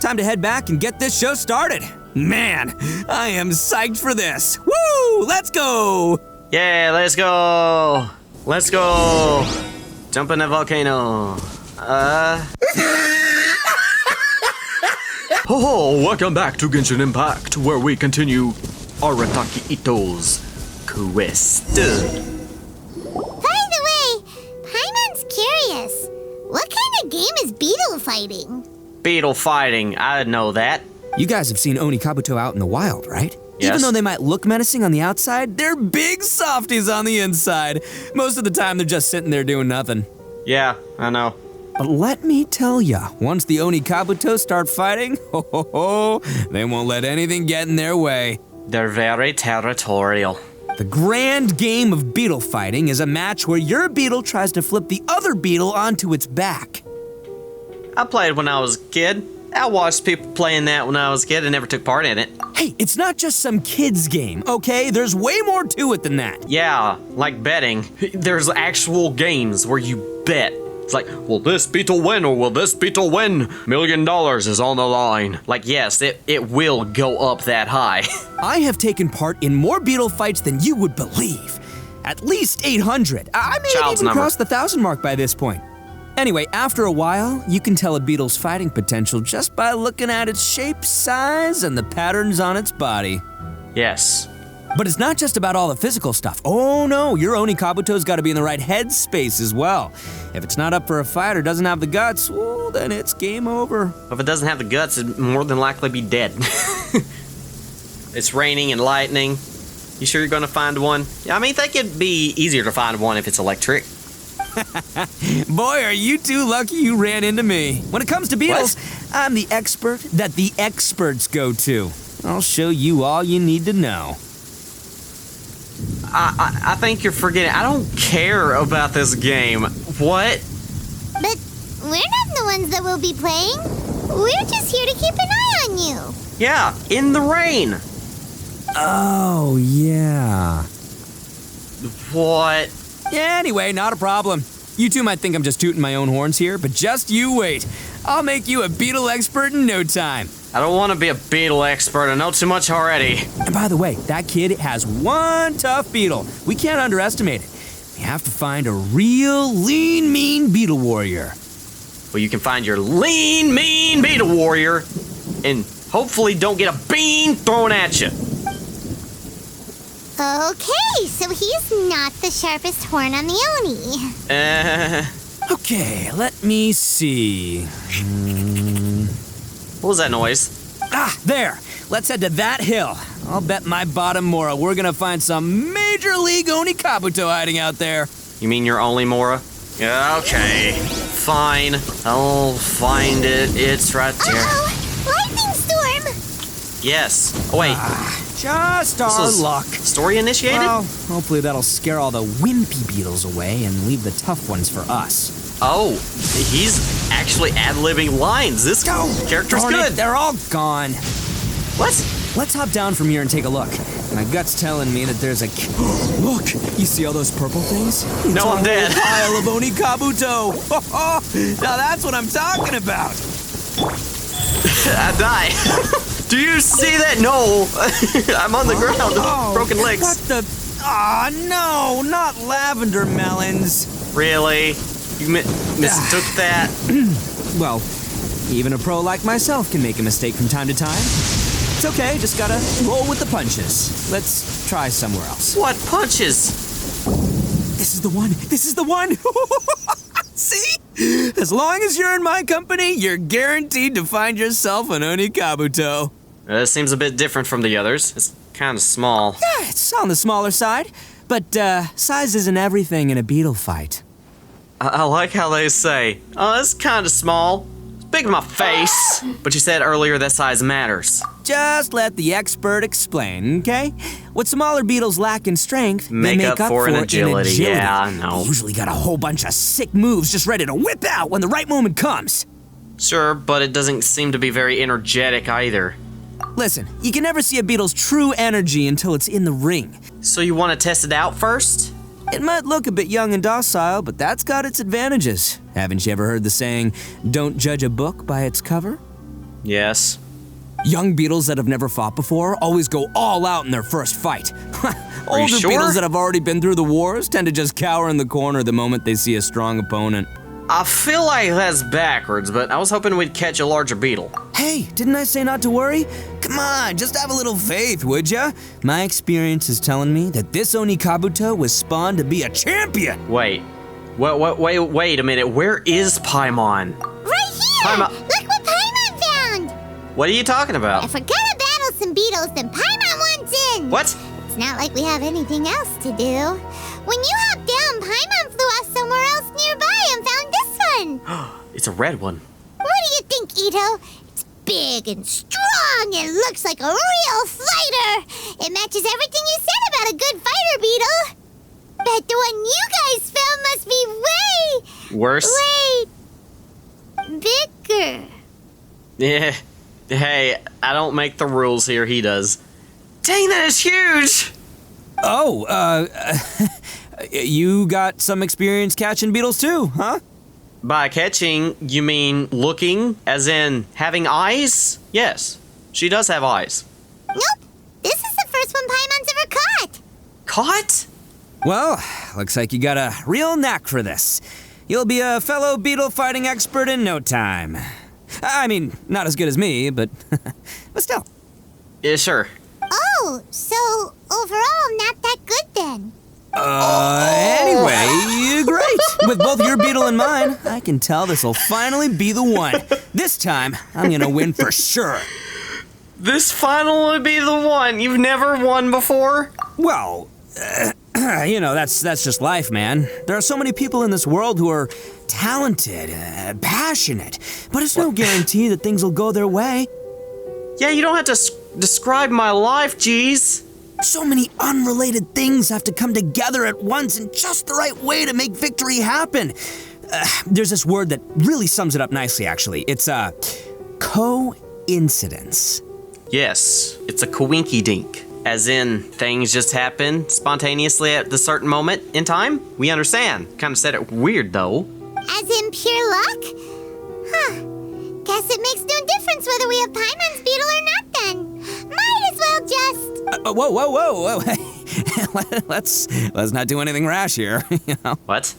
time to head back and get this show started. Man, I am psyched for this. Woo! Let's go! Yeah, let's go! Let's go! Jump in the volcano. Oh, welcome back to Genshin Impact, where we continue Arataki Ito's quest. By the way, Paimon's curious. What kind of game is beetle fighting? Beetle fighting, I know that. You guys have seen Oni Kabuto out in the wild, right? Yes. Even though they might look menacing on the outside, they're big softies on the inside. Most of the time, they're just sitting there doing nothing. Yeah, I know. But let me tell ya, once the Oni Kabuto start fighting, they won't let anything get in their way. They're very territorial. The grand game of beetle fighting is a match where your beetle tries to flip the other beetle onto its back. I played when I was a kid. I watched people playing that when I was a kid and never took part in it. Hey, it's not just some kid's game, okay? There's way more to it than that. Yeah, like betting. There's actual games where you bet. It's like, will this beetle win or will this beetle win? $1 million is on the line. Like, yes, it will go up that high. I have taken part in more beetle fights than you would believe. At least 800. I may have even crossed the 1,000 mark by this point. Anyway, after a while, you can tell a beetle's fighting potential just by looking at its shape, size, and the patterns on its body. Yes. But it's not just about all the physical stuff. Oh no, your Oni Kabuto's gotta be in the right headspace as well. If it's not up for a fight or doesn't have the guts, well, then it's game over. If it doesn't have the guts, it'd more than likely be dead. It's raining and lightning. You sure you're gonna find one? I mean, I think it'd be easier to find one if it's electric. Boy, are you too lucky you ran into me. When it comes to beetles, I'm the expert that the experts go to. I'll show you all you need to know. I think you're forgetting. I don't care about this game. What? But we're not the ones that will be playing. We're just here to keep an eye on you. Yeah, in the rain. Oh, yeah. What? Yeah, anyway, not a problem. You two might think I'm just tooting my own horns here, but just you wait. I'll make you a beetle expert in no time. I don't want to be a beetle expert. I know too much already. And by the way, that kid has one tough beetle. We can't underestimate it. We have to find a real lean, mean beetle warrior. Well, you can find your lean, mean beetle warrior and hopefully don't get a bean thrown at you. Okay, so he's not the sharpest horn on the Oni. Okay, let me see. What was that noise? Ah, there. Let's head to that hill. I'll bet my bottom Mora we're gonna find some major league Oni Kabuto hiding out there. You mean you're only Mora? Yeah, okay. Fine. I'll find it. It's right there. Uh-oh! Lightning storm! Yes. Oh, wait. Just our luck. Story initiated? Well, hopefully that'll scare all the wimpy beetles away and leave the tough ones for us. Oh, he's actually ad-libbing lines. This character's good. They're all gone. What? Let's hop down from here and take a look. My gut's telling me that there's a... Look! You see all those purple things? No, I'm dead. Pile of Oni Kabuto. Now that's what I'm talking about. I die. Do you see that? No. I'm on the ground. Broken legs. What the... Aw, no, not lavender melons. Really? You mistook that? Well, even a pro like myself can make a mistake from time to time. It's okay, just gotta roll with the punches. Let's try somewhere else. What punches? This is the one. This is the one. See? As long as you're in my company, you're guaranteed to find yourself an Oni Kabuto. This seems a bit different from the others. It's kind of small. Yeah, it's on the smaller side. But size isn't everything in a beetle fight. I like how they say, oh, it's kind of small. It's big in my face. But you said earlier that size matters. Just let the expert explain, okay? What smaller beetles lack in strength, they make up for in agility. Yeah, I know. They usually got a whole bunch of sick moves just ready to whip out when the right moment comes. Sure, but it doesn't seem to be very energetic either. Listen, you can never see a beetle's true energy until it's in the ring. So you want to test it out first? It might look a bit young and docile, but that's got its advantages. Haven't you ever heard the saying, don't judge a book by its cover? Yes. Young beetles that have never fought before always go all out in their first fight. Older sure? beetles that have already been through the wars tend to just cower in the corner the moment they see a strong opponent. I feel like that's backwards, but I was hoping we'd catch a larger beetle. Hey, didn't I say not to worry? Come on, just have a little faith, would ya? My experience is telling me that this Oni Kabuto was spawned to be a champion. Wait a minute. Where is Paimon? Right here! Paimon. Look what Paimon found! What are you talking about? If we're gonna battle some beetles, then Paimon wants in! What? It's not like we have anything else to do. When you hopped down, Paimon flew off somewhere else nearby and found this one. It's a red one. What do you think, Ito? It's big and strong and looks like a real fighter. It matches everything you said about a good fighter, Beetle. Bet the one you guys found must be Worse? way bigger. Yeah. Hey, I don't make the rules here, he does. Dang, that is huge! Oh, you got some experience catching beetles too, huh? By catching, you mean looking, as in having eyes? Yes, she does have eyes. Nope. This is the first one Paimon's ever caught. Caught? Well, looks like you got a real knack for this. You'll be a fellow beetle fighting expert in no time. I mean, not as good as me, but still. Yeah, sure. Oh, so overall not that good then. Anyway, great. With both your beetle and mine, I can tell this'll finally be the one. This time, I'm gonna win for sure. This finally would be the one. You've never won before? Well, that's just life, man. There are so many people in this world who are talented, passionate, but it's no guarantee that things will go their way. Yeah, you don't have to describe my life, geez. So many unrelated things have to come together at once in just the right way to make victory happen. There's this word that really sums it up nicely, actually. It's coincidence. Yes, it's a coinky-dink. As in, things just happen spontaneously at the certain moment in time? We understand. Kind of said it weird, though. As in pure luck? Huh. Guess it makes no difference whether we have Paimon's beetle or not then. Might as well just... Whoa. let's not do anything rash here, you know? What?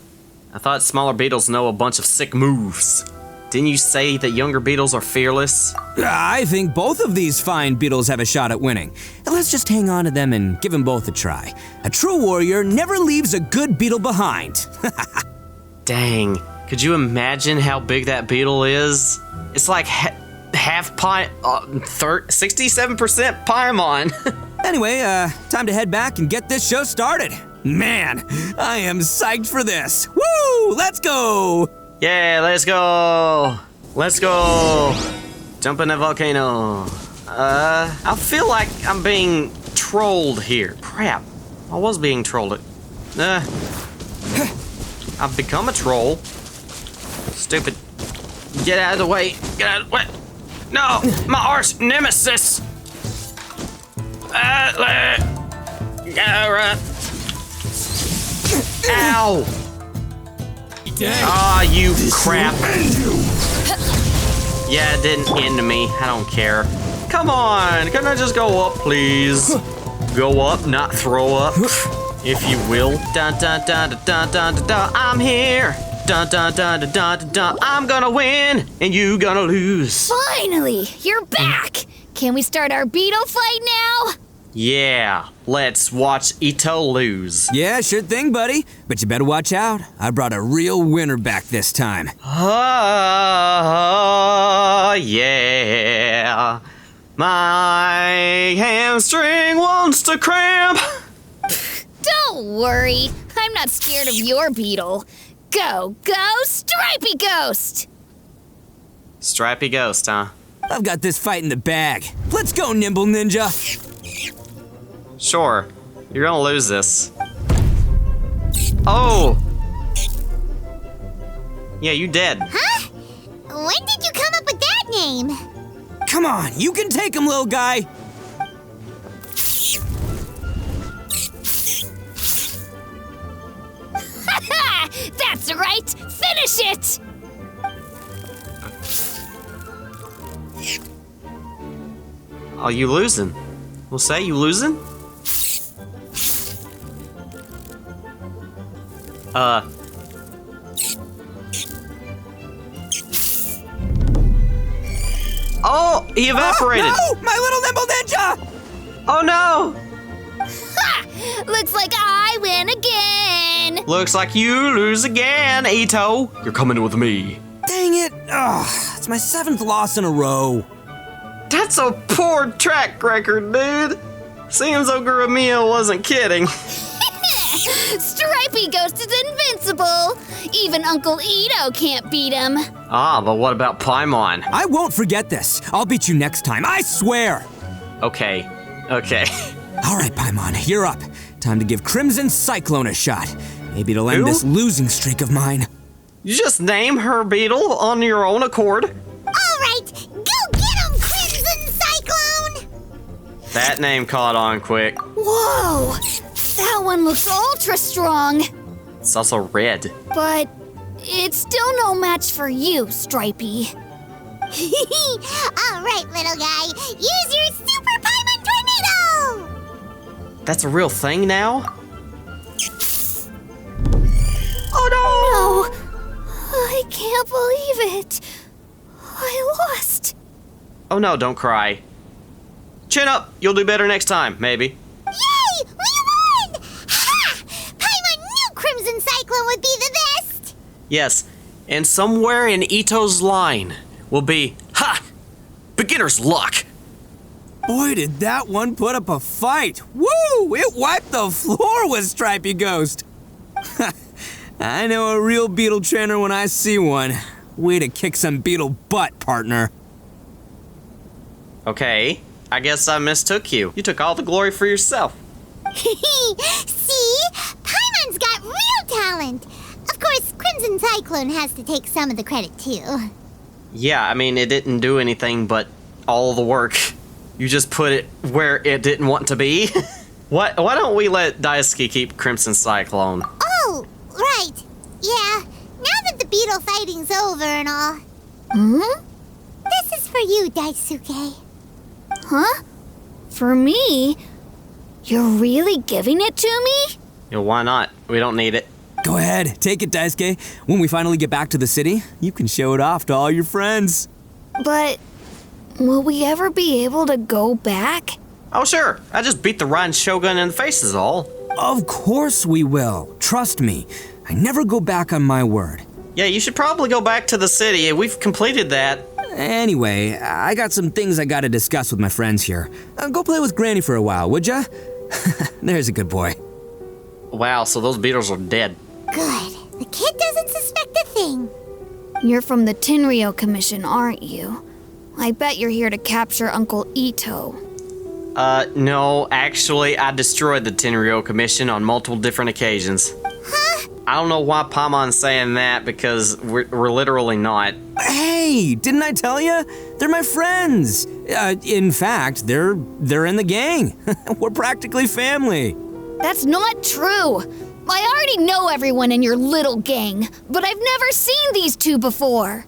I thought smaller beetles know a bunch of sick moves. Didn't you say that younger beetles are fearless? I think both of these fine beetles have a shot at winning. Let's just hang on to them and give them both a try. A true warrior never leaves a good beetle behind. Dang, could you imagine how big that beetle is? It's like half 67% Paimon. Anyway, time to head back and get this show started. Man, I am psyched for this. Woo, let's go. Yeah, let's go. Let's go. Jump in the volcano. I feel like I'm being trolled here. Crap, I was being trolled. I've become a troll. Stupid. Get out of the way. Get out of the way. No, my arch nemesis. Ow. Ah, you crap. Yeah, it didn't end me. I don't care. Come on, can I just go up, please? Go up, not throw up, if you will. Dun dun dun dun dun dun dun dun. I'm here. Dun dun dun dun dun dun dun. I'm gonna win, and you gonna lose. Finally, you're back. Can we start our beetle fight now? Yeah, let's watch Ito lose. Yeah, sure thing, buddy. But you better watch out. I brought a real winner back this time. Oh, yeah. My hamstring wants to cramp. Don't worry, I'm not scared of your beetle. Go, Stripey Ghost! Stripey Ghost, huh? I've got this fight in the bag. Let's go, Nimble Ninja. Sure, you're gonna lose this. Oh! Yeah, you dead. Huh? When did you come up with that name? Come on, you can take him, little guy. That's right! Finish it! Oh, you losing? We'll say you losing? Oh, he evaporated. No! My little nimble ninja! Oh no! Ha! Looks like I win again. Looks like you lose again, Ito. You're coming with me. Dang it. Ugh, it's my 7th loss in a row. That's a poor track record, dude. Seems Oguramiya wasn't kidding. Stripey Ghost is invincible. Even Uncle Ito can't beat him. Ah, but what about Paimon? I won't forget this. I'll beat you next time, I swear. Okay. All right, Paimon, you're up. Time to give Crimson Cyclone a shot. Maybe it'll end this losing streak of mine. You just name her Beetle on your own accord? All right, go get him, Crimson Cyclone! That name caught on quick. Whoa, that one looks ultra strong. It's also red. But it's still no match for you, Stripey. All right, little guy, use your Super Paimon Tornado! That's a real thing now? Oh no! I can't believe it. I lost. Oh no, don't cry. Chin up, you'll do better next time, maybe. Yay! We won! Ha! Paimon knew Crimson Cyclone would be the best! Yes, and somewhere in Ito's line will be, ha! Beginner's luck. Boy, did that one put up a fight. Woo! It wiped the floor with Stripey Ghost. I know a real beetle trainer when I see one. Way to kick some beetle butt, partner. Okay, I guess I mistook you. You took all the glory for yourself. See? Paimon's got real talent. Of course, Crimson Cyclone has to take some of the credit, too. Yeah, I mean, it didn't do anything but all the work. You just put it where it didn't want to be. Why don't we let Daisuke keep Crimson Cyclone? Oh, right. Yeah, now that the beetle fighting's over and all. This is for you, Daisuke. Huh? For me? You're really giving it to me? Yeah, why not? We don't need it. Go ahead, take it, Daisuke. When we finally get back to the city, you can show it off to all your friends. But will we ever be able to go back? Oh, sure. I just beat the Ryan Shogun in the face is all. Of course we will. Trust me. I never go back on my word. Yeah, you should probably go back to the city. We've completed that. Anyway, I got some things I gotta discuss with my friends here. Go play with Granny for a while, would ya? There's a good boy. Wow, so those beetles are dead. Good. The kid doesn't suspect a thing. You're from the Tenryou Commission, aren't you? I bet you're here to capture Uncle Ito. No, actually, I destroyed the Tenryou Commission on multiple different occasions. Huh? I don't know why Paimon's saying that, because we're literally not. Hey, didn't I tell you? They're my friends. In fact, they're in the gang. We're practically family. That's not true. I already know everyone in your little gang, but I've never seen these two before.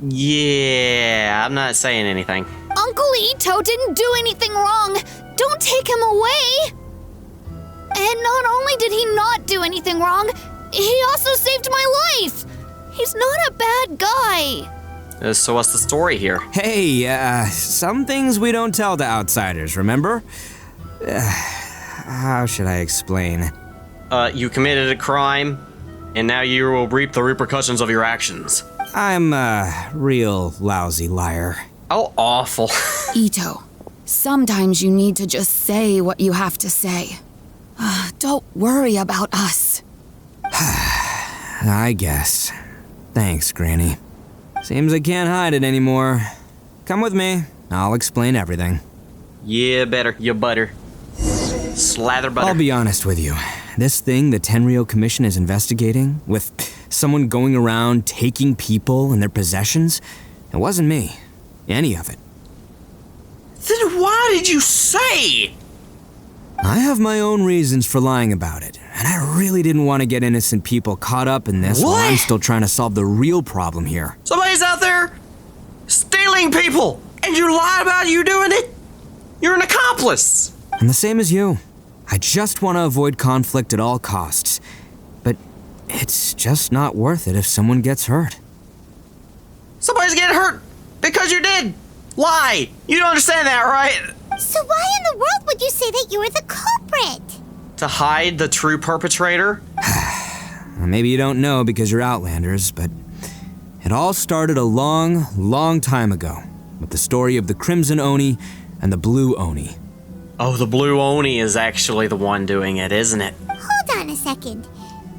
Yeah, I'm not saying anything. Uncle Ito didn't do anything wrong. Don't take him away. And not only did he not do anything wrong, he also saved my life. He's not a bad guy. So what's the story here? Hey, some things we don't tell to outsiders, remember? How should I explain? You committed a crime, and now you will reap the repercussions of your actions. I'm a real lousy liar. Oh, awful. Ito, sometimes you need to just say what you have to say. Don't worry about us. I guess. Thanks, Granny. Seems I can't hide it anymore. Come with me. I'll explain everything. Yeah, better. You butter. Slather butter. I'll be honest with you. This thing the Tenryou Commission is investigating, with someone going around taking people and their possessions, it wasn't me. Any of it. Then why did you say? I have my own reasons for lying about it, and I really didn't want to get innocent people caught up in this while I'm still trying to solve the real problem here. Somebody's out there stealing people, and you lied about you doing it? You're an accomplice! I'm the same as you. I just want to avoid conflict at all costs. But it's just not worth it if someone gets hurt. Somebody's getting hurt because you did lie. You don't understand that, right? So why in the world would you say that you were the culprit? To hide the true perpetrator? Maybe you don't know because you're Outlanders, but it all started a long, long time ago with the story of the Crimson Oni and the Blue Oni. Oh, the Blue Oni is actually the one doing it, isn't it? Hold on a second.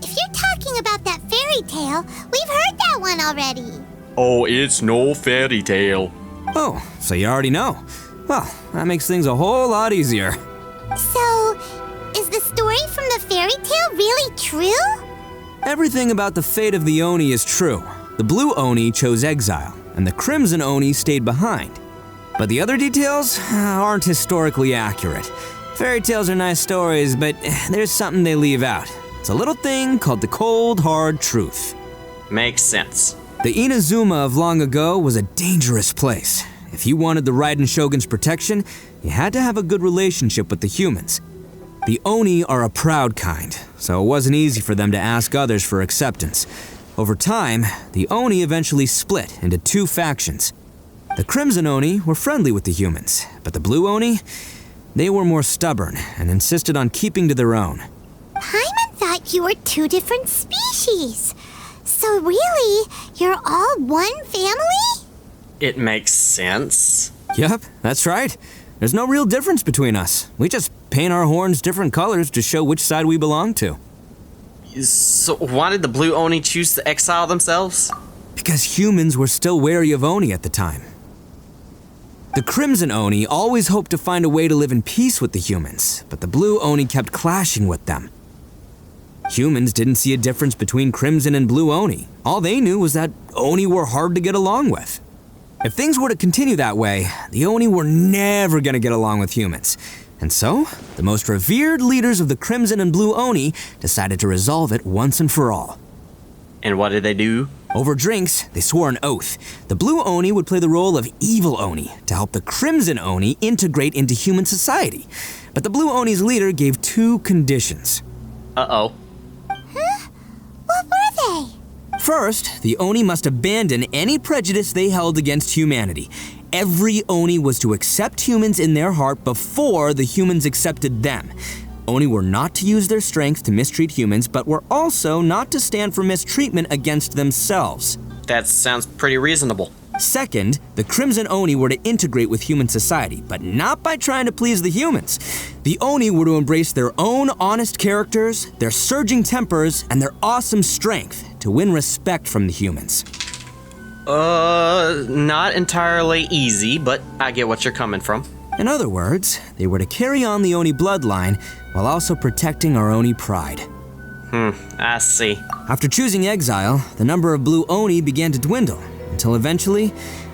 If you're talking about that fairy tale, we've heard that one already. Oh, it's no fairy tale. Oh, so you already know. Well, that makes things a whole lot easier. So, is the story from the fairy tale really true? Everything about the fate of the Oni is true. The Blue Oni chose exile, and the Crimson Oni stayed behind. But the other details aren't historically accurate. Fairy tales are nice stories, but there's something they leave out. It's a little thing called the cold, hard truth. Makes sense. The Inazuma of long ago was a dangerous place. If you wanted the Raiden Shogun's protection, you had to have a good relationship with the humans. The Oni are a proud kind, so it wasn't easy for them to ask others for acceptance. Over time, the Oni eventually split into two factions. The Crimson Oni were friendly with the humans, but the Blue Oni, they were more stubborn and insisted on keeping to their own. Paimon thought you were two different species. So really, you're all one family? It makes sense. Yep, that's right. There's no real difference between us. We just paint our horns different colors to show which side we belong to. So why did the Blue Oni choose to exile themselves? Because humans were still wary of Oni at the time. The Crimson Oni always hoped to find a way to live in peace with the humans, but the Blue Oni kept clashing with them. Humans didn't see a difference between Crimson and Blue Oni. All they knew was that Oni were hard to get along with. If things were to continue that way, the Oni were never gonna get along with humans. And so, the most revered leaders of the Crimson and Blue Oni decided to resolve it once and for all. And what did they do? Over drinks, they swore an oath. The Blue Oni would play the role of evil Oni to help the Crimson Oni integrate into human society. But the Blue Oni's leader gave two conditions. Uh-oh. Huh? What were they? First, the Oni must abandon any prejudice they held against humanity. Every Oni was to accept humans in their heart before the humans accepted them. Oni were not to use their strength to mistreat humans, but were also not to stand for mistreatment against themselves. That sounds pretty reasonable. Second, the Crimson Oni were to integrate with human society, but not by trying to please the humans. The Oni were to embrace their own honest characters, their surging tempers, and their awesome strength to win respect from the humans. Not entirely easy, but I get what you're coming from. In other words, they were to carry on the Oni bloodline while also protecting our Oni pride. I see. After choosing exile, the number of Blue Oni began to dwindle, until eventually,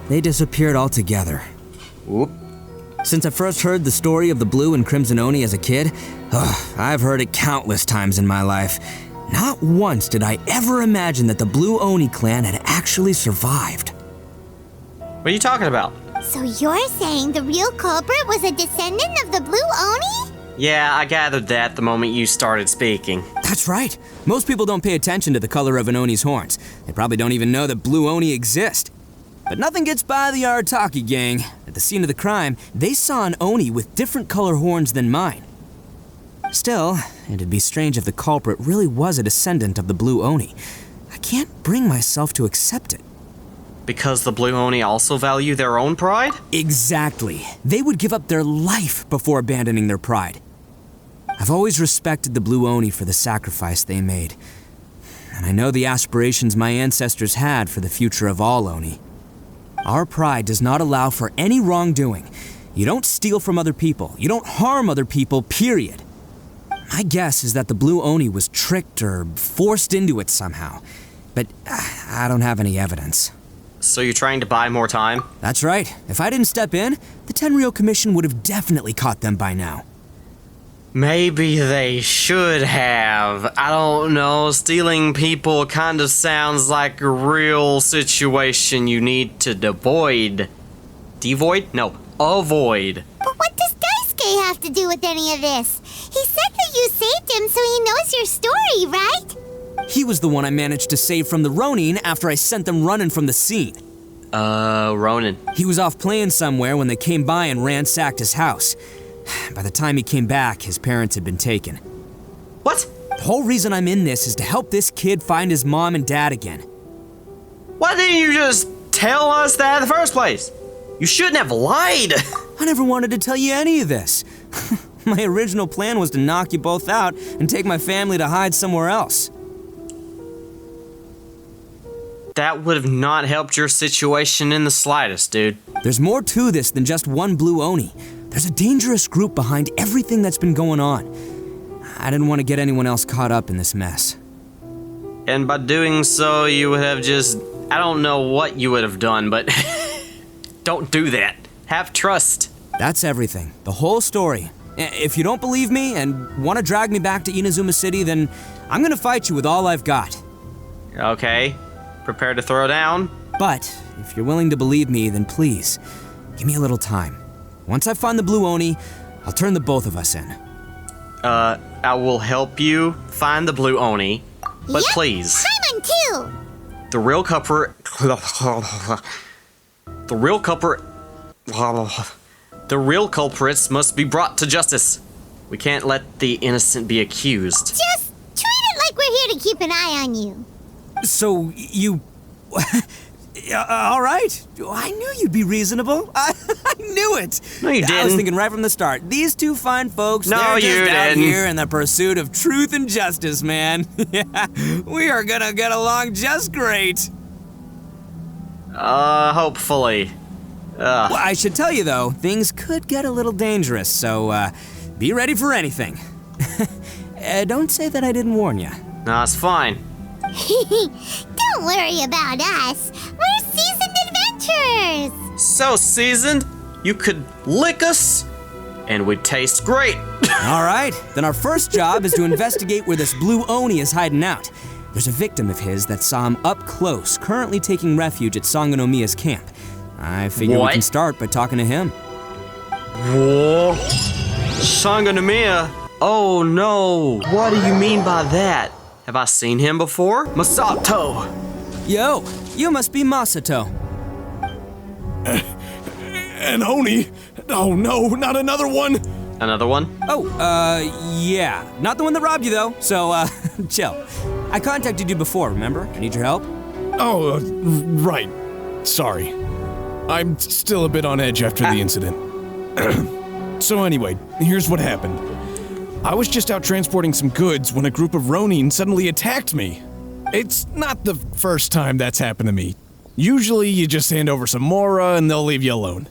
they disappeared altogether. Whoop. Since I first heard the story of the Blue and Crimson Oni as a kid, I've heard it countless times in my life. Not once did I ever imagine that the Blue Oni clan had actually survived. What are you talking about? So you're saying the real culprit was a descendant of the Blue Oni? Yeah, I gathered that the moment you started speaking. That's right. Most people don't pay attention to the color of an Oni's horns. They probably don't even know that Blue Oni exist. But nothing gets by the Arataki gang. At the scene of the crime, they saw an Oni with different color horns than mine. Still, it'd be strange if the culprit really was a descendant of the Blue Oni. I can't bring myself to accept it. Because the Blue Oni also value their own pride? Exactly. They would give up their life before abandoning their pride. I've always respected the Blue Oni for the sacrifice they made. And I know the aspirations my ancestors had for the future of all Oni. Our pride does not allow for any wrongdoing. You don't steal from other people. You don't harm other people, period. My guess is that the Blue Oni was tricked or forced into it somehow. But I don't have any evidence. So you're trying to buy more time? That's right. If I didn't step in, the Tenryou Commission would have definitely caught them by now. Maybe they should have. I don't know. Stealing people kind of sounds like a real situation you need to avoid. Devoid? No, avoid. But what does have to do with any of this? He said that you saved him, so he knows your story, right? He was the one I managed to save from the Ronin after I sent them running from the scene. Ronin. He was off playing somewhere when they came by and ransacked his house. By the time he came back, his parents had been taken. What? The whole reason I'm in this is to help this kid find his mom and dad again. Why didn't you just tell us that in the first place? You shouldn't have lied. I never wanted to tell you any of this. My original plan was to knock you both out and take my family to hide somewhere else. That would have not helped your situation in the slightest, dude. There's more to this than just one blue Oni. There's a dangerous group behind everything that's been going on. I didn't want to get anyone else caught up in this mess. And by doing so, you would have just... I don't know what you would have done, but... don't do that. Have trust. That's everything. The whole story. If you don't believe me and want to drag me back to Inazuma City, then I'm gonna fight you with all I've got. Okay. Prepare to throw down. But if you're willing to believe me, then please, give me a little time. Once I find the blue Oni, I'll turn the both of us in. I will help you find the blue Oni, but Yep, please. Paimon too! The real culprit... The real culprits must be brought to justice. We can't let the innocent be accused. Just treat it like we're here to keep an eye on you. So, you... all right. I knew you'd be reasonable. I knew it. No, you I was didn't. thinking right from the start. These two fine folks, No, they're you just out didn't. here in the pursuit of truth and justice, man. Yeah, we are gonna get along just great. Hopefully. Well, I should tell you, though, things could get a little dangerous, so be ready for anything. Don't say that I didn't warn you. No, it's fine. Don't worry about us. We're seasoned adventurers. So seasoned, you could lick us, and we'd taste great. All right, then our first job is to investigate where this blue Oni is hiding out. There's a victim of his that saw him up close, currently taking refuge at Sangonomiya's camp. I figure we can start by talking to him. Whoa. Sangonomiya? Oh no, what do you mean by that? Have I seen him before? Masato! Yo, you must be Masato. An Oni? Oh no, not another one! Another one? Oh, yeah. Not the one that robbed you, though, so, chill. I contacted you before, remember? I need your help? Oh, right. Sorry. I'm still a bit on edge after the incident. So anyway, here's what happened. I was just out transporting some goods when a group of Ronin suddenly attacked me. It's not the first time that's happened to me. Usually you just hand over some Mora and they'll leave you alone.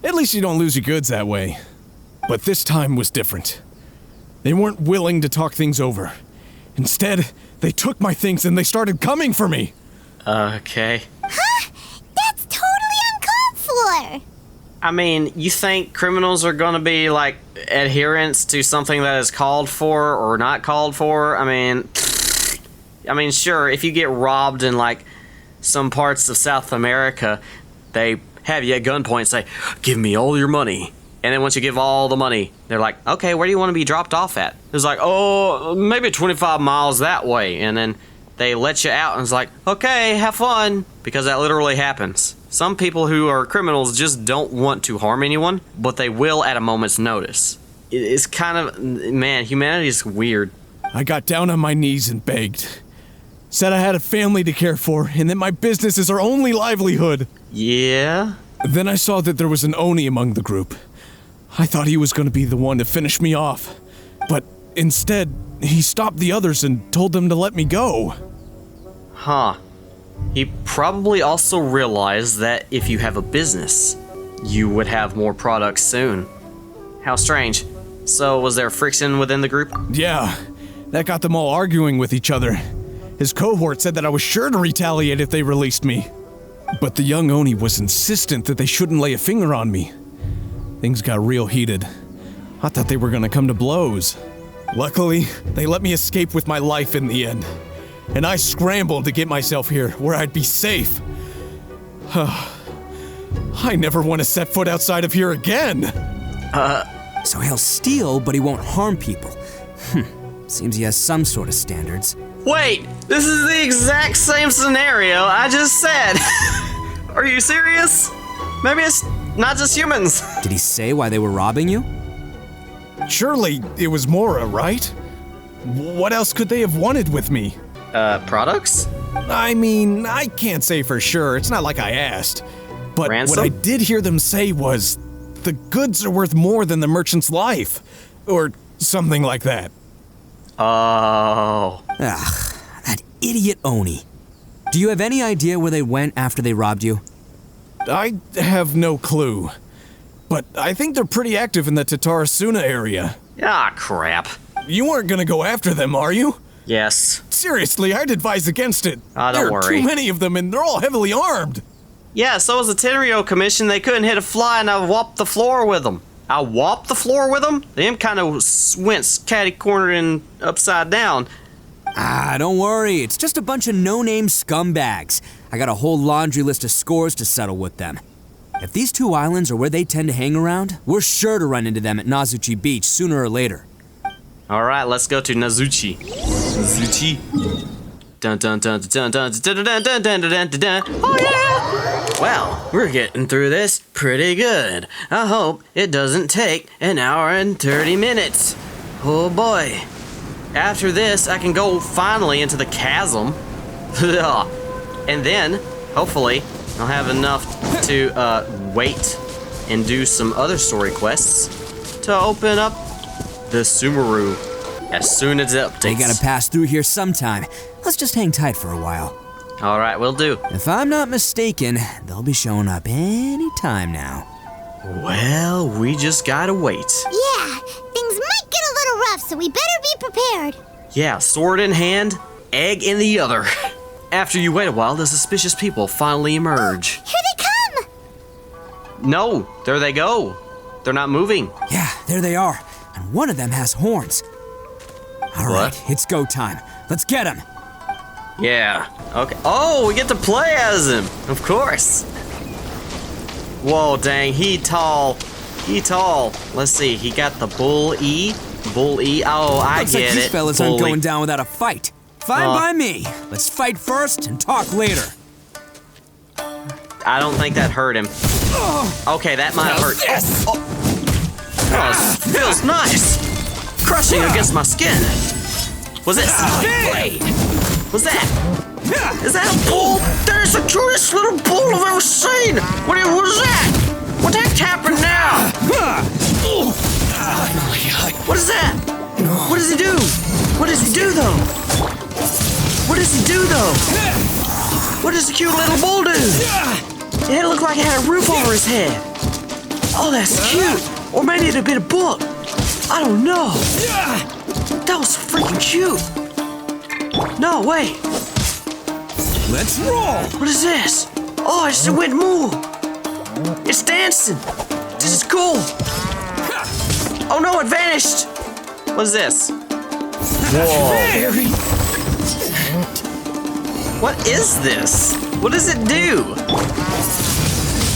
At least you don't lose your goods that way. But this time was different. They weren't willing to talk things over. Instead, they took my things and they started coming for me. Okay. Huh? That's totally uncalled for. I mean, you think criminals are gonna be, like, adherents to something that is called for or not called for? I mean, sure, if you get robbed in, like, some parts of South America, they have you at gunpoint and say, give me all your money. And then once you give all the money, they're like, okay, where do you want to be dropped off at? It's like, oh, maybe 25 miles that way. And then they let you out and it's like, okay, have fun. Because that literally happens. Some people who are criminals just don't want to harm anyone, but they will at a moment's notice. It's kind of, man, humanity is weird. I got down on my knees and begged. Said I had a family to care for and that my business is our only livelihood. Yeah? Then I saw that there was an Oni among the group. I thought he was going to be the one to finish me off. But instead, he stopped the others and told them to let me go. Huh. He probably also realized that if you have a business, you would have more products soon. How strange. So was there friction within the group? Yeah, that got them all arguing with each other. His cohort said that I was sure to retaliate if they released me. But the young Oni was insistent that they shouldn't lay a finger on me. Things got real heated. I thought they were gonna come to blows. Luckily, they let me escape with my life in the end. And I scrambled to get myself here, where I'd be safe. I never want to set foot outside of here again. So he'll steal, but he won't harm people. Seems he has some sort of standards. Wait, this is the exact same scenario I just said. Are you serious? Maybe it's not just humans. Did he say why they were robbing you? Surely it was Mora, right? What else could they have wanted with me? Products? I mean, I can't say for sure. It's not like I asked. But Ransom? what I did hear them say was, the goods are worth more than the merchant's life. Or something like that. Oh. Ugh, that idiot Oni. Do you have any idea where they went after they robbed you? I have no clue. But I think they're pretty active in the Tatarasuna area. Ah, crap. You aren't gonna go after them, are you? Yes. Seriously, I'd advise against it. Don't There are worry. too many of them and they're all heavily armed. Yeah, so was the Tenryo Commission. They couldn't hit a fly and I whopped the floor with them. I whopped the floor with them? Them kind of went catty-cornered and upside down. Don't worry. It's just a bunch of no-name scumbags. I got a whole laundry list of scores to settle with them. If these two islands are where they tend to hang around, we're sure to run into them at Nazuchi Beach sooner or later. All right, let's go to Nazuchi. Nazuchi. Dun dun dun dun dun dun dun dun dun dun dun dun. Oh yeah! Well, we're getting through this pretty good. I hope it doesn't take an hour and 30 minutes. Oh boy. After this, I can go finally into the chasm. And then, hopefully, I'll have enough to wait and do some other story quests to open up the Sumeru as soon as it updates. They gotta pass through here sometime. Let's just hang tight for a while. All right, will do. If I'm not mistaken, they'll be showing up any time now. Well, we just gotta wait. Yeah, things might get a little rough, so we better be prepared. Yeah, sword in hand, egg in the other. After you wait a while, the suspicious people finally emerge. Here they come! No, there they go. They're not moving. Yeah, there they are. And one of them has horns. All right, it's go time. Let's get him. Yeah, okay. Oh, we get to play as him, of course. Whoa, dang, he tall. He tall. Let's see, he got the bull E. Bull E, oh, I Looks get like these it. fellas aren't going down without a fight. Fine by me. Let's fight first and talk later. I don't think that hurt him. Okay, that might have hurt. Oh, it feels nice. Crushing against my skin. Was it blade? What's that? Is that a bull? That is the cutest little bull I've ever seen. What is that? What the heck happened now? What is that? What does he do? What does he do though? What does he do though? What does the cute little bull do? It looked like it had a roof over his head. Oh, that's cute. Or maybe it'd have been a book. I don't know. That was freaking cute. No, wait. Let's roll. What is this? Oh, it's the wind move. It's dancing. This is cool. Oh no, it vanished. What is this? Whoa. What is this? What does it do?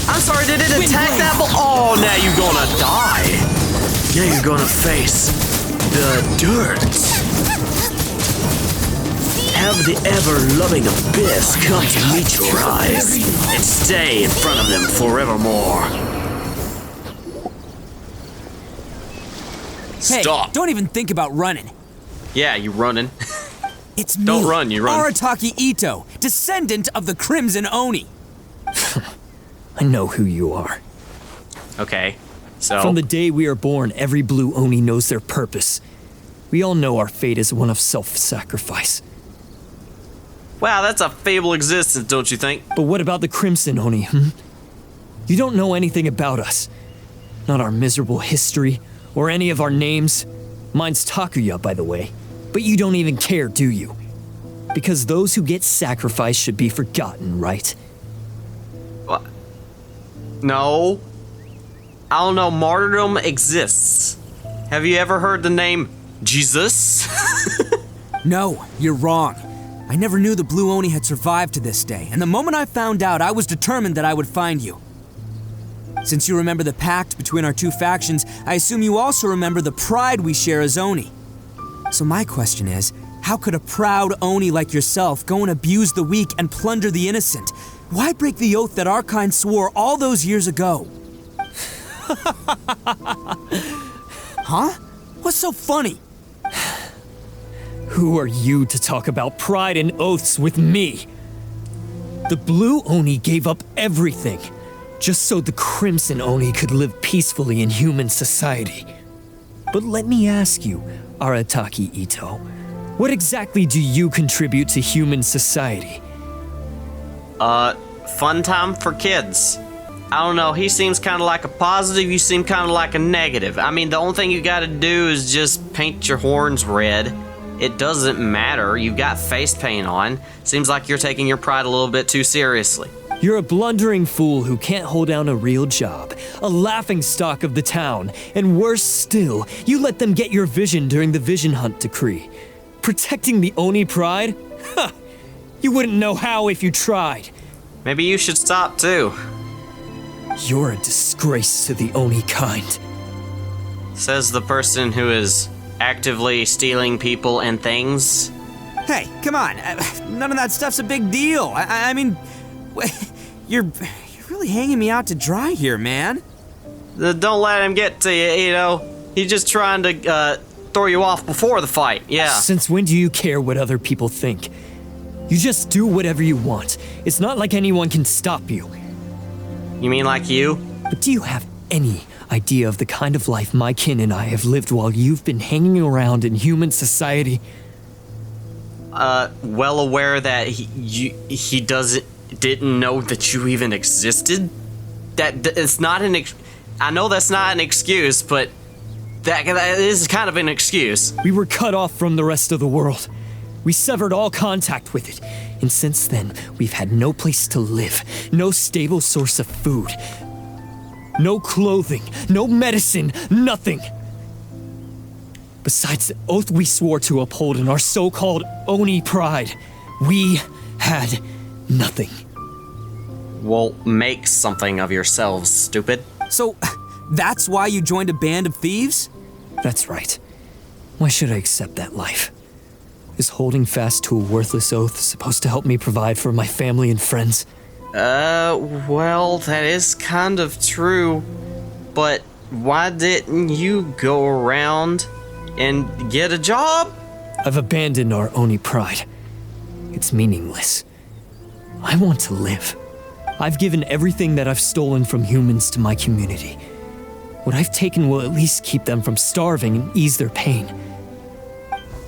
I'm sorry, did it attack that bull? Oh, now you're gonna die. Now you're gonna face the dirt. Have the ever-loving abyss come to meet your eyes and stay in front of them forevermore. Hey, Stop. don't even think about running. Yeah, you running. It's me. Don't run, you run. Arataki Ito, descendant of the Crimson Oni. I know who you are. Okay, so... From the day we are born, every blue Oni knows their purpose. We all know our fate is one of self-sacrifice. Wow, that's a fable existence, don't you think? But what about the Crimson Oni, You don't know anything about us. Not our miserable history, or any of our names. Mine's Takuya, by the way. But you don't even care, do you? Because those who get sacrificed should be forgotten, right? What? No. I don't know, martyrdom exists. Have you ever heard the name Jesus? No, you're wrong. I never knew the Blue Oni had survived to this day, and the moment I found out, I was determined that I would find you. Since you remember the pact between our two factions, I assume you also remember the pride we share as Oni. So my question is, how could a proud Oni like yourself go and abuse the weak and plunder the innocent? Why break the oath that our kind swore all those years ago? Huh? What's so funny? Who are you to talk about pride and oaths with me? The Blue Oni gave up everything, just so the Crimson Oni could live peacefully in human society. But let me ask you, Arataki Ito, what exactly do you contribute to human society? Fun time for kids. I don't know, he seems kind of like a positive, you seem kind of like a negative. I mean, the only thing you gotta do is just paint your horns red. It doesn't matter, you've got face paint on. Seems like you're taking your pride a little bit too seriously. You're a blundering fool who can't hold down a real job, a laughingstock of the town, and worse still, you let them get your vision during the Vision Hunt decree. Protecting the Oni pride? Ha! You wouldn't know how if you tried. Maybe you should stop too. You're a disgrace to the Oni kind. Says the person who is actively stealing people and things. Hey, come on. None of that stuff's a big deal. I mean, you're really hanging me out to dry here, man. Don't let him get to you, Ito. He's just trying to throw you off before the fight, yeah. Since when do you care what other people think? You just do whatever you want. It's not like anyone can stop you. You mean like you? But do you have any idea of the kind of life my kin and I have lived while you've been hanging around in human society? Well aware that he didn't know that you even existed? That it's not I know that's not an excuse, but that is kind of an excuse. We were cut off from the rest of the world. We severed all contact with it, and since then, we've had no place to live, no stable source of food, no clothing, no medicine, nothing. Besides the oath we swore to uphold in our so-called Oni pride, we had nothing. Well, make something of yourselves, stupid. So, that's why you joined a band of thieves? That's right. Why should I accept that life? Is holding fast to a worthless oath supposed to help me provide for my family and friends? Well, that is kind of true. But why didn't you go around and get a job? I've abandoned our Oni pride. It's meaningless. I want to live. I've given everything that I've stolen from humans to my community. What I've taken will at least keep them from starving and ease their pain.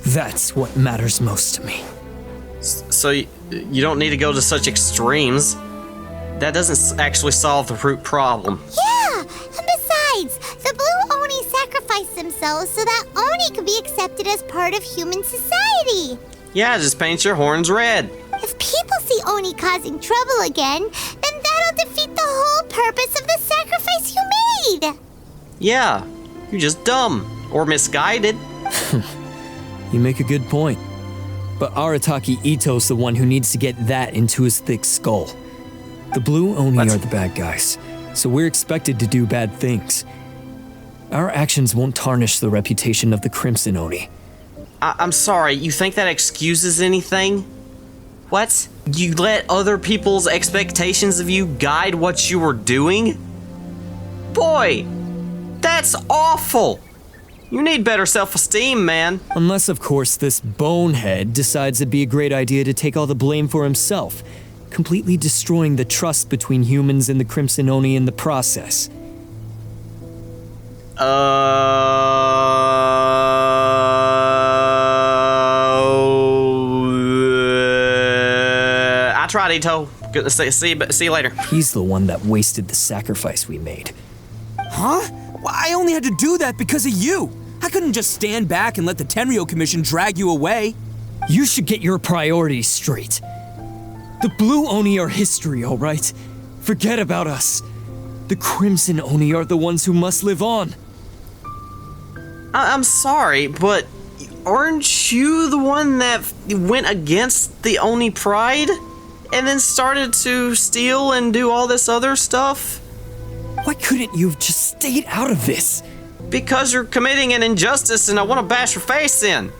That's what matters most to me. So you don't need to go to such extremes. That doesn't actually solve the root problem. Yeah, and besides, the Blue Oni sacrificed themselves so that Oni could be accepted as part of human society. Yeah, just paint your horns red. If people see Oni causing trouble again, then that'll defeat the whole purpose of the sacrifice you made. Yeah, you're just dumb or misguided. You make a good point. But Arataki Ito's the one who needs to get that into his thick skull. The Blue Oni are the bad guys, so we're expected to do bad things. Our actions won't tarnish the reputation of the Crimson Oni. I'm sorry, you think that excuses anything? What? You let other people's expectations of you guide what you were doing? Boy, that's awful! You need better self-esteem, man. Unless, of course, this bonehead decides it'd be a great idea to take all the blame for himself, completely destroying the trust between humans and the Crimson Oni in the process. I tried, Ito. See you later. He's the one that wasted the sacrifice we made. Huh? Well, I only had to do that because of you. I couldn't just stand back and let the Tenryo Commission drag you away. You should get your priorities straight. The Blue Oni are history, all right? Forget about us. The Crimson Oni are the ones who must live on. I'm sorry, but aren't you the one that went against the Oni pride? And then started to steal and do all this other stuff? Why couldn't you have just stayed out of this? Because you're committing an injustice and I want to bash your face in.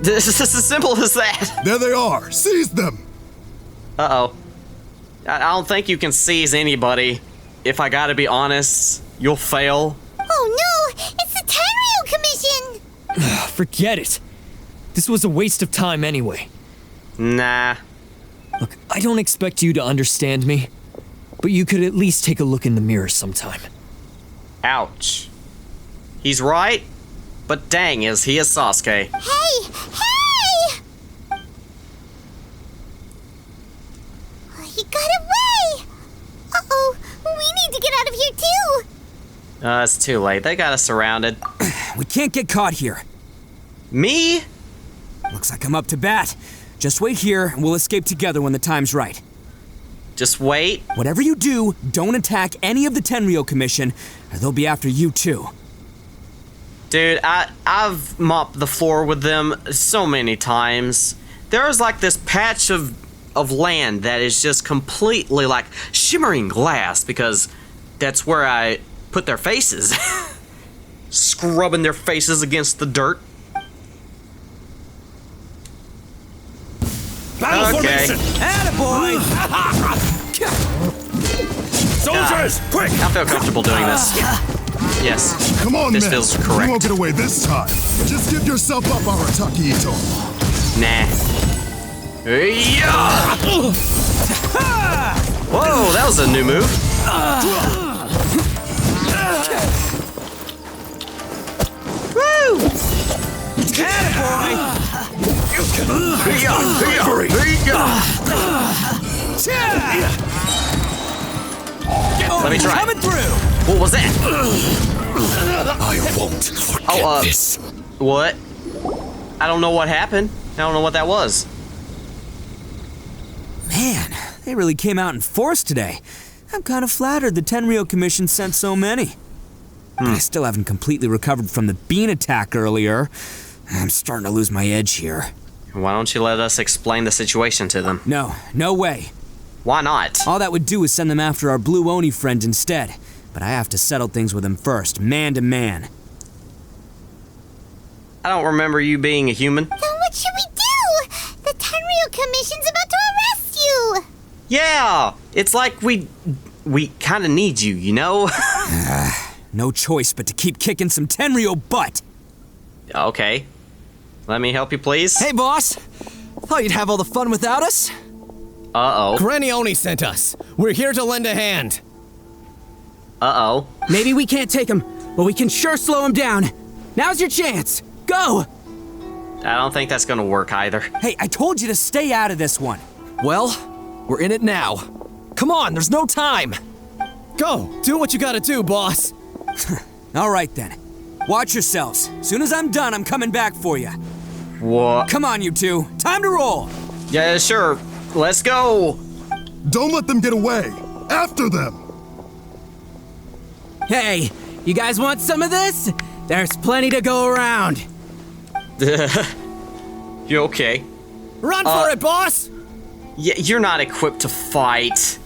This is as simple as that. There they are. Seize them. Uh-oh. I don't think you can seize anybody. If I gotta be honest, you'll fail. Oh no! It's the Tenryu Commission! Forget it. This was a waste of time anyway. Nah. Look, I don't expect you to understand me, but you could at least take a look in the mirror sometime. Ouch. He's right, but dang, is he a Sasuke. Hey! Hey! He got away! Uh-oh, we need to get out of here too! It's too late. They got us surrounded. We can't get caught here. Me? Looks like I'm up to bat. Just wait here, and we'll escape together when the time's right. Just wait. Whatever you do, don't attack any of the Tenryu Commission, or they'll be after you too. Dude, I've mopped the floor with them so many times. There's like this patch of land that is just completely like shimmering glass because that's where I put their faces. Scrubbing their faces against the dirt. Okay. Attaboy! Soldiers, quick! I feel comfortable doing this. Yes. Come on, This men. feels correct. You won't get away this time. Just give yourself up, Arataki Ito. Nah. Yeah. Whoa, that was a new move. Woo! Attaboy! Let me try. Coming through! What was that? I won't forget this. What? I don't know what happened. I don't know what that was. Man, they really came out in force today. I'm kind of flattered the Tenryu Commission sent so many. I still haven't completely recovered from the bean attack earlier. I'm starting to lose my edge here. Why don't you let us explain the situation to them? No way. Why not? All that would do is send them after our Blue Oni friend instead. But I have to settle things with him first, man to man. I don't remember you being a human. Then what should we do? The Tenryu Commission's about to arrest you! Yeah! It's like we kind of need you, you know? No choice but to keep kicking some Tenryu butt. Okay. Let me help you, please. Hey, boss! Thought you'd have all the fun without us? Uh-oh. Granny Oni sent us. We're here to lend a hand. Uh-oh. Maybe we can't take him, but we can sure slow him down. Now's your chance. Go! I don't think that's gonna work either. Hey, I told you to stay out of this one. Well, we're in it now. Come on, there's no time. Go, do what you gotta do, boss. All right then. Watch yourselves. Soon as I'm done, I'm coming back for you. What? Come on, you two. Time to roll. Yeah, sure. Let's go. Don't let them get away. After them. Hey, you guys want some of this? There's plenty to go around. You okay? Run for it, boss! Yeah, you're not equipped to fight.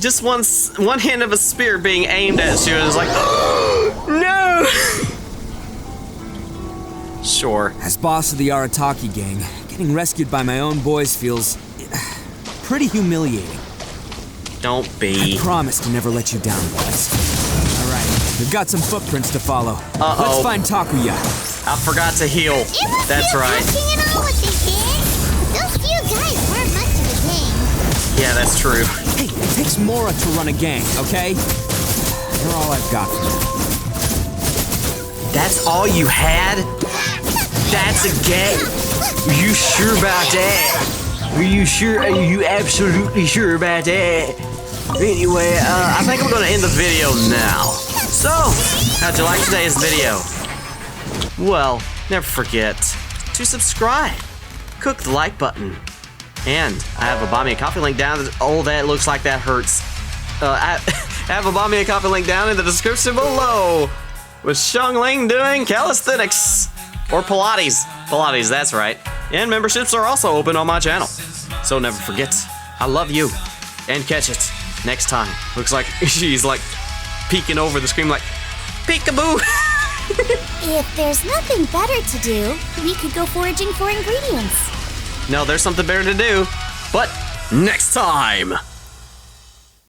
Just one hand of a spear being aimed at you and it's like, oh, no! Sure. As boss of the Arataki gang, getting rescued by my own boys feels pretty humiliating. Don't be. I promise to never let you down, boys. All right, we've got some footprints to follow. Uh-oh. Let's find Takuya. I forgot to heal. That's right. And all what they did. Those few guys weren't much of a gang. Yeah, that's true. Hey, it takes Mora to run a gang, okay? They're all I've got for you. That's all you had? That's a gang? Are you sure about that? Are you sure? Are you absolutely sure about that? Anyway, I think I'm gonna end the video now. So, how'd you like today's video? Well, never forget to subscribe. Click the like button. And I have a buy me a coffee link down. Oh, that looks like that hurts. I have a buy me a coffee link down in the description below. With Xiangling doing calisthenics. Or Pilates. Pilates, that's right. And memberships are also open on my channel. So never forget, I love you. And catch it next time. Looks like she's like peeking over the screen like, peekaboo! If there's nothing better to do, we could go foraging for ingredients. No, there's something better to do, but next time!